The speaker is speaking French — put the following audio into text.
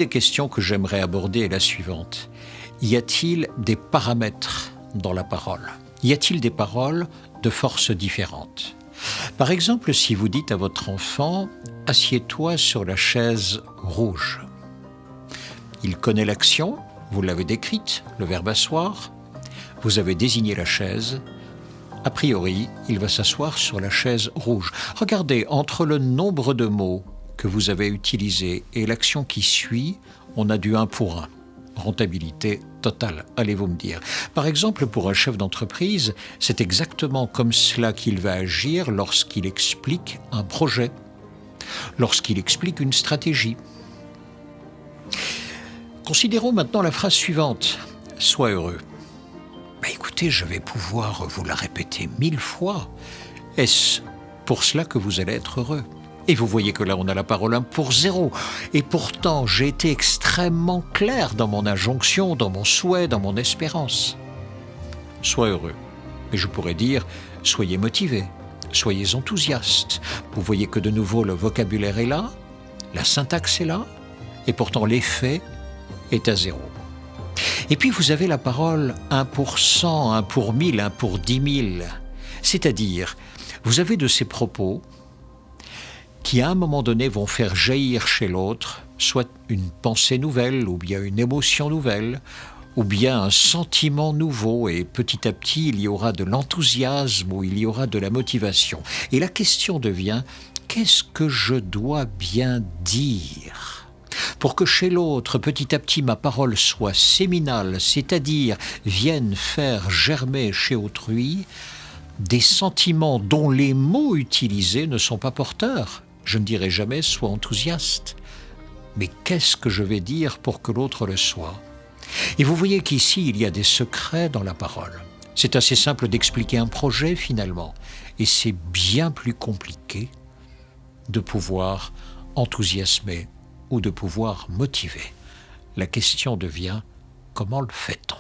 des questions que j'aimerais aborder est la suivante. Y a-t-il des paramètres dans la parole? Y a-t-il des paroles de forces différentes? Par exemple, si vous dites à votre enfant « Assieds-toi sur la chaise rouge ». Il connaît l'action, vous l'avez décrite, le verbe asseoir, vous avez désigné la chaise. A priori, il va s'asseoir sur la chaise rouge. Regardez, entre le nombre de mots que vous avez utilisés et l'action qui suit, on a du 1 pour 1. Rentabilité totale, allez-vous me dire. Par exemple, pour un chef d'entreprise, c'est exactement comme cela qu'il va agir lorsqu'il explique un projet, lorsqu'il explique une stratégie. Considérons maintenant la phrase suivante. « Sois heureux ». Écoutez, je vais pouvoir vous la répéter 1000 fois. Est-ce pour cela que vous allez être heureux? Et vous voyez que là, on a la parole 1 pour 0. Et pourtant, j'ai été extrêmement clair dans mon injonction, dans mon souhait, dans mon espérance. Sois heureux. Mais je pourrais dire, soyez motivés, soyez enthousiastes. Vous voyez que de nouveau, le vocabulaire est là, la syntaxe est là, et pourtant l'effet est à 0. Et puis vous avez la parole 1 pour 100, 1 pour 1000, 1 pour 10 000. C'est-à-dire, vous avez de ces propos qui à un moment donné vont faire jaillir chez l'autre soit une pensée nouvelle, ou bien une émotion nouvelle, ou bien un sentiment nouveau, et petit à petit il y aura de l'enthousiasme ou il y aura de la motivation. Et la question devient, qu'est-ce que je dois bien dire pour que chez l'autre, petit à petit, ma parole soit séminale, c'est-à-dire vienne faire germer chez autrui des sentiments dont les mots utilisés ne sont pas porteurs. Je ne dirai jamais « sois enthousiaste ». Mais qu'est-ce que je vais dire pour que l'autre le soit? Et vous voyez qu'ici, il y a des secrets dans la parole. C'est assez simple d'expliquer un projet finalement. Et c'est bien plus compliqué de pouvoir enthousiasmer ou de pouvoir motiver. La question devient, comment le fait-on ?